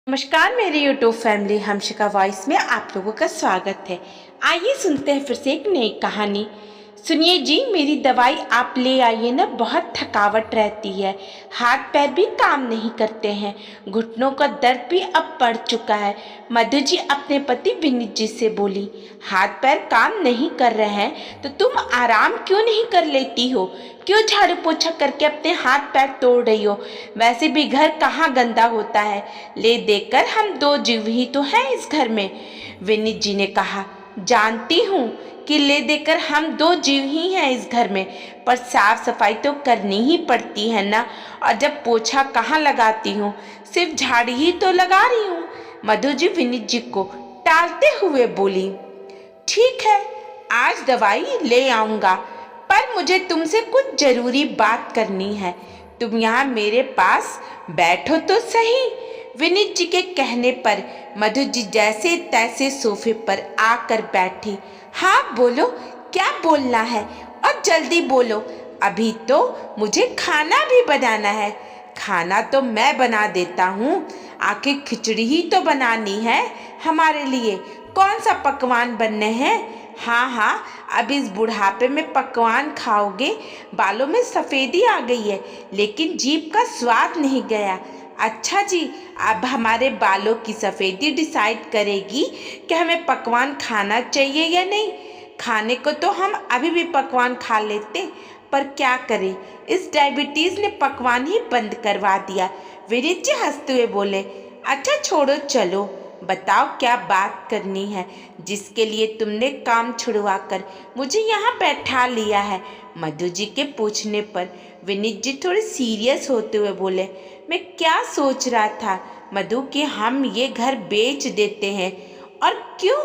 नमस्कार मेरी YouTube family हमशिका voice में आप लोगों का स्वागत है। आइए सुनते हैं फिर से एक नई कहानी। सुनिए जी, मेरी दवाई आप ले आइए ना, बहुत थकावट रहती है, हाथ पैर भी काम नहीं करते हैं, घुटनों का दर्द भी अब बढ़ चुका है। मधु जी अपने पति विनीत जी से बोली, हाथ पैर काम नहीं कर रहे हैं तो तुम आराम क्यों नहीं कर लेती हो? क्यों झाड़ू पोछा करके अपने हाथ पैर तोड़ रही हो? वैसे भी घर कहाँ गंदा होता है, ले देकर हम दो जीव ही तो हैं इस घर में। विनीत जी ने कहा, जानती हूँ कि ले देकर हम दो जीव ही हैं इस घर में, पर साफ सफाई तो करनी ही पड़ती है ना। और जब पोछा कहाँ लगाती हूँ, सिर्फ झाड़ी ही तो लगा रही हूँ। मधु जी विनीत जी को टालते हुए बोली, ठीक है, आज दवाई ले आऊंगा, पर मुझे तुमसे कुछ जरूरी बात करनी है। तुम यहाँ मेरे पास बैठो तो सही। विनीत जी के कहने पर मधु जी जैसे तैसे सोफे पर आकर बैठी। हाँ बोलो, क्या बोलना है, और जल्दी बोलो, अभी तो मुझे खाना भी बनाना है। खाना तो मैं बना देता हूँ, आखिर खिचड़ी ही तो बनानी है हमारे लिए, कौन सा पकवान बनने हैं। हाँ हाँ, अब इस बुढ़ापे में पकवान खाओगे, बालों में सफ़ेदी आ गई है लेकिन जीभ का स्वाद नहीं गया। अच्छा जी, अब हमारे बालों की सफ़ेदी डिसाइड करेगी कि हमें पकवान खाना चाहिए या नहीं। खाने को तो हम अभी भी पकवान खा लेते, पर क्या करें, इस डायबिटीज़ ने पकवान ही बंद करवा दिया। विनीत जी हंसते हुए बोले, अच्छा छोड़ो, चलो बताओ क्या बात करनी है, जिसके लिए तुमने काम छुड़वा कर मुझे यहाँ बैठा लिया है। मधु जी के पूछने पर विनीत जी थोड़े सीरियस होते हुए बोले, मैं क्या सोच रहा था मधु कि हम ये घर बेच देते हैं। और क्यों,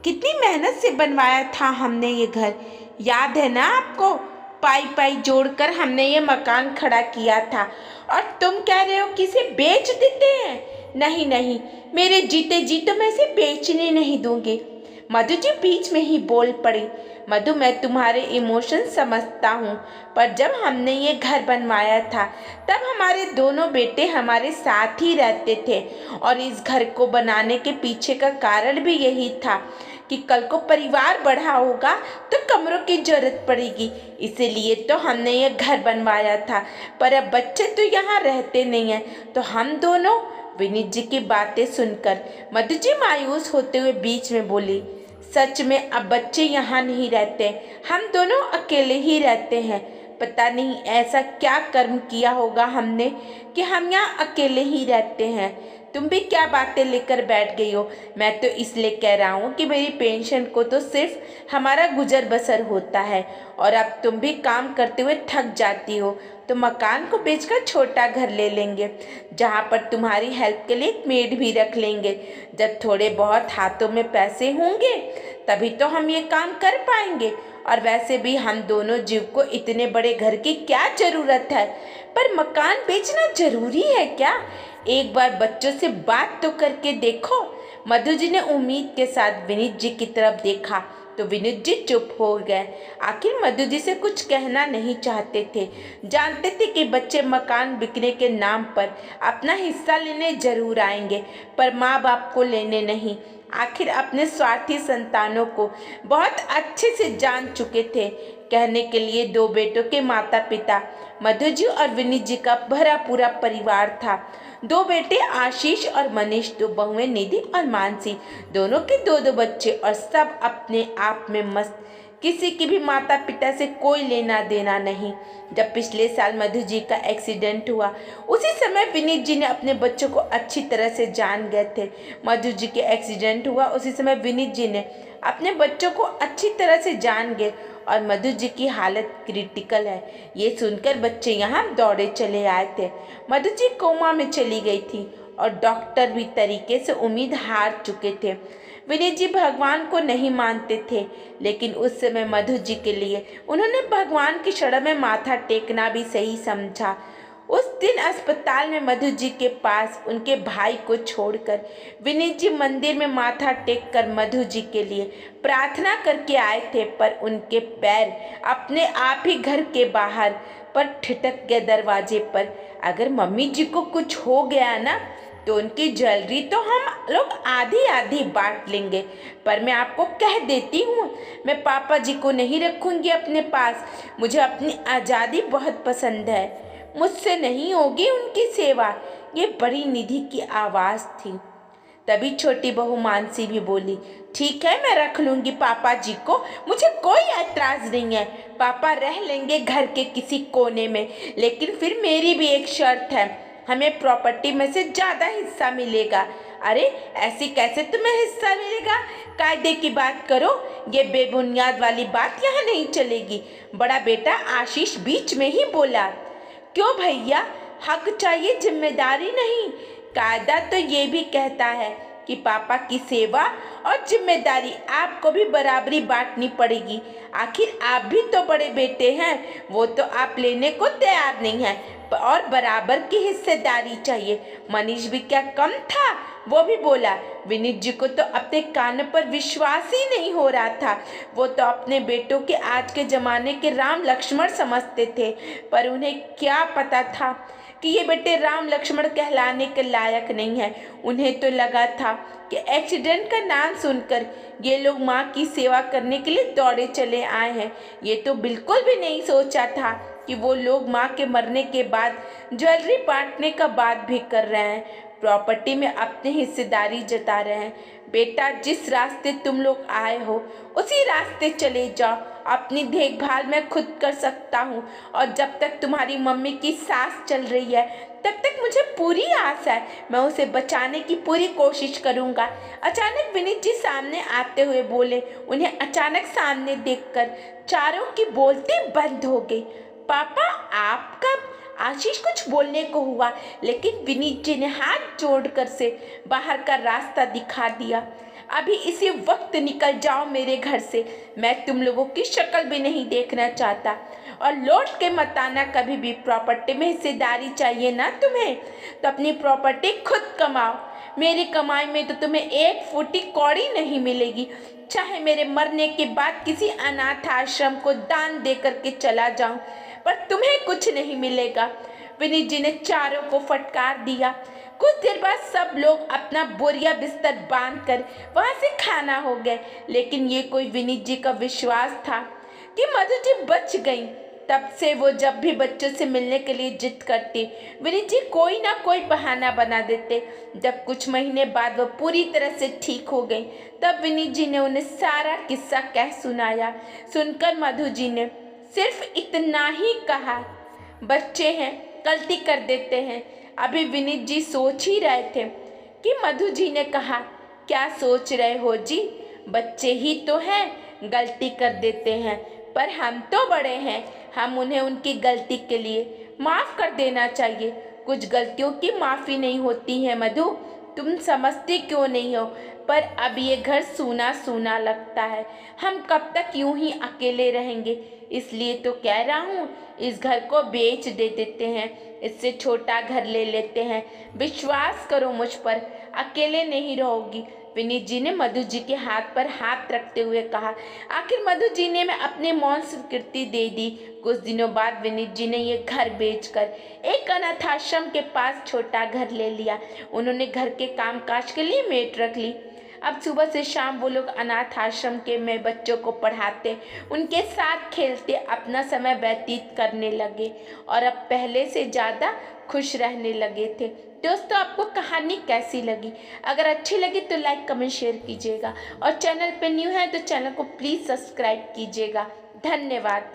कितनी मेहनत से बनवाया था हमने ये घर, याद है ना आपको? पाई पाई जोड़कर हमने ये मकान खड़ा किया था, और तुम कह रहे हो कि इसे बेच देते हैं? नहीं नहीं, मेरे जीते जी तो मैं इसे बेचने नहीं दूंगी। मधु जी बीच में ही बोल पड़ी, मधु मैं तुम्हारे इमोशन समझता हूँ, पर जब हमने ये घर बनवाया था तब हमारे दोनों बेटे हमारे साथ ही रहते थे, और इस घर को बनाने के पीछे का कारण भी यही था कि कल को परिवार बढ़ा होगा तो कमरों की जरूरत पड़ेगी, इसीलिए तो हमने ये घर बनवाया था। पर अब बच्चे तो यहाँ रहते नहीं हैं, तो हम दोनों। विनीत जी की बातें सुनकर मधु जी मायूस होते हुए बीच में बोली, सच में अब बच्चे यहाँ नहीं रहते, हम दोनों अकेले ही रहते हैं। पता नहीं ऐसा क्या कर्म किया होगा हमने कि हम यहाँ अकेले ही रहते हैं। तुम भी क्या बातें लेकर बैठ गई हो? मैं तो इसलिए कह रहा हूँ कि मेरी पेंशन को तो सिर्फ हमारा गुजर बसर होता है, और अब तुम भी काम करते हुए थक जाती हो, तो मकान को बेचकर छोटा घर ले लेंगे, जहाँ पर तुम्हारी हेल्प के लिए एक मेड भी रख लेंगे। जब थोड़े बहुत हाथों में पैसे होंगे तभी तो हम ये काम कर पाएंगे, और वैसे भी हम दोनों जीव को इतने बड़े घर की क्या ज़रूरत है? पर मकान बेचना जरूरी है क्या? एक बार बच्चों से बात तो करके देखो। मधु जी ने उम्मीद के साथ विनीत जी की तरफ देखा तो विनीत जी चुप हो गए। आखिर मधु जी से कुछ कहना नहीं चाहते थे, जानते थे कि बच्चे मकान बिकने के नाम पर अपना हिस्सा लेने जरूर आएंगे, पर माँ बाप को लेने नहीं। आखिर अपने स्वार्थी संतानों को बहुत अच्छे से जान चुके थे। कहने के लिए दो बेटों के माता पिता मधु जी और विनीत जी का भरा पूरा परिवार था। दो बेटे आशीष और मनीष, दो बहुएं निधि और मानसी, दोनों के दो दो बच्चे, और सब अपने आप में मस्त, किसी की भी माता पिता से कोई लेना देना नहीं। जब पिछले साल मधु जी का एक्सीडेंट हुआ, उसी समय विनीत जी ने अपने बच्चों को अच्छी तरह से जान गए थे। मधु जी के एक्सीडेंट हुआ उसी समय विनीत जी ने अपने बच्चों को अच्छी तरह से जान गए, और मधु जी की हालत क्रिटिकल है। ये सुनकर बच्चे यहाँ दौड़े चले आए थे। मधु जी कोमा में चली गई थी, और डॉक्टर भी तरीके से उम्मीद हार चुके थे। विनीत जी भगवान को नहीं मानते थे, लेकिन उस समय मधु जी के लिए उन्होंने भगवान की शरण में माथा टेकना भी सही समझा। उस दिन अस्पताल में मधु जी के पास उनके भाई को छोड़कर विनीत जी मंदिर में माथा टेक कर मधु जी के लिए प्रार्थना करके आए थे, पर उनके पैर अपने आप ही घर के बाहर पर ठिठक गए दरवाजे पर। अगर मम्मी जी को कुछ हो गया ना तो उनकी ज्वेलरी तो हम लोग आधी आधी बांट लेंगे। पर मैं आपको कह देती हूँ, मैं पापा जी को नहीं रखूँगी अपने पास। मुझे अपनी आज़ादी बहुत पसंद है, मुझसे नहीं होगी उनकी सेवा। ये बड़ी निधि की आवाज़ थी। तभी छोटी बहू मानसी भी बोली, ठीक है, मैं रख लूँगी पापा जी को, मुझे कोई ऐतराज़ नहीं है। पापा रह लेंगे घर के किसी कोने में, लेकिन फिर मेरी भी एक शर्त है, हमें प्रॉपर्टी में से ज़्यादा हिस्सा मिलेगा। अरे ऐसी कैसे तुम्हें हिस्सा मिलेगा? कायदे की बात करो, ये बेबुनियाद वाली बात यहाँ नहीं चलेगी। बड़ा बेटा आशीष बीच में ही बोला, क्यों भैया, हक चाहिए, जिम्मेदारी नहीं। कायदा तो ये भी कहता है कि पापा की सेवा और जिम्मेदारी आपको भी बराबरी बांटनी पड़ेगी। आखिर आप भी तो बड़े बेटे हैं, वो तो आप लेने को तैयार नहीं है और बराबर की हिस्सेदारी चाहिए। मनीष भी क्या कम था, वो भी बोला। विनीत जी को तो अपने कान पर विश्वास ही नहीं हो रहा था। वो तो अपने बेटों के आज के जमाने के राम लक्ष्मण समझते थे, पर उन्हें क्या पता था कि ये बेटे राम लक्ष्मण कहलाने के लायक नहीं है। उन्हें तो लगा था कि एक्सीडेंट का नाम सुनकर ये लोग माँ की सेवा करने के लिए दौड़े चले आए हैं। ये तो बिल्कुल भी नहीं सोचा था कि वो लोग माँ के मरने के बाद ज्वेलरी बांटने का बात भी कर रहे हैं, प्रॉपर्टी में अपनी हिस्सेदारी जता रहे हैं। बेटा, जिस रास्ते तुम लोग आए हो उसी रास्ते चले जाओ। अपनी देखभाल मैं खुद कर सकता हूँ, और जब तक तुम्हारी मम्मी की सांस चल रही है तब तक मुझे पूरी आस है, मैं उसे बचाने की पूरी कोशिश करूँगा। अचानक विनीत जी सामने आते हुए बोले। उन्हें अचानक सामने देखकर चारों की बोलती बंद हो गई। पापा, आपका? आशीष कुछ बोलने को हुआ, लेकिन विनीत जी ने हाथ जोड़कर से बाहर का रास्ता दिखा दिया। अभी इसी वक्त निकल जाओ मेरे घर से, मैं तुम लोगों की शक्ल भी नहीं देखना चाहता, और लौट के मत आना कभी भी। प्रॉपर्टी में हिस्सेदारी चाहिए ना तुम्हें, तो अपनी प्रॉपर्टी खुद कमाओ। मेरी कमाई में तो तुम्हें एक फूटी कौड़ी नहीं मिलेगी। चाहे मेरे मरने के बाद किसी अनाथ आश्रम को दान दे करके चला जाऊं, पर तुम्हें कुछ नहीं मिलेगा। विनीत जी ने चारों को फटकार दिया। कुछ देर बाद सब लोग अपना बोरिया बिस्तर बांधकर वहां से खाना हो गए, लेकिन ये कोई विनीत जी का विश्वास था कि मधु जी बच गई। तब से वो जब भी बच्चों से मिलने के लिए जिद करती, विनीत जी कोई ना कोई बहाना बना देते। जब कुछ महीने बाद वो पूरी तरह से ठीक हो गई, तब विनीत जी ने उन्हें सारा किस्सा कह सुनाया। सुनकर मधु जी ने सिर्फ इतना ही कहा, बच्चे हैं, गलती कर देते हैं। अभी विनीत जी सोच ही रहे थे कि मधु जी ने कहा, क्या सोच रहे हो जी, बच्चे ही तो हैं, गलती कर देते हैं, पर हम तो बड़े हैं, हम उन्हें उनकी गलती के लिए माफ़ कर देना चाहिए। कुछ गलतियों की माफ़ी नहीं होती है मधु, तुम समझती क्यों नहीं हो? पर अब ये घर सूना सूना लगता है, हम कब तक यूं ही अकेले रहेंगे? इसलिए तो कह रहा हूँ, इस घर को बेच दे देते हैं, इससे छोटा घर ले लेते हैं। विश्वास करो मुझ पर, अकेले नहीं रहोगी। विनीत जी ने मधु जी के हाथ पर हाथ रखते हुए कहा। आखिर मधु जी ने मैं अपने मौन स्वीकृति दे दी। कुछ दिनों बाद विनीत जी ने ये घर बेचकर एक अनाथ आश्रम के पास छोटा घर ले लिया। उन्होंने घर के कामकाज के लिए मेड रख ली। अब सुबह से शाम वो लोग अनाथ आश्रम के में बच्चों को पढ़ाते, उनके साथ खेलते, अपना समय व्यतीत करने लगे और अब पहले से ज़्यादा खुश रहने लगे थे। दोस्तों, आपको कहानी कैसी लगी? अगर अच्छी लगी तो लाइक कमेंट शेयर कीजिएगा, और चैनल पे न्यू है तो चैनल को प्लीज़ सब्सक्राइब कीजिएगा। धन्यवाद।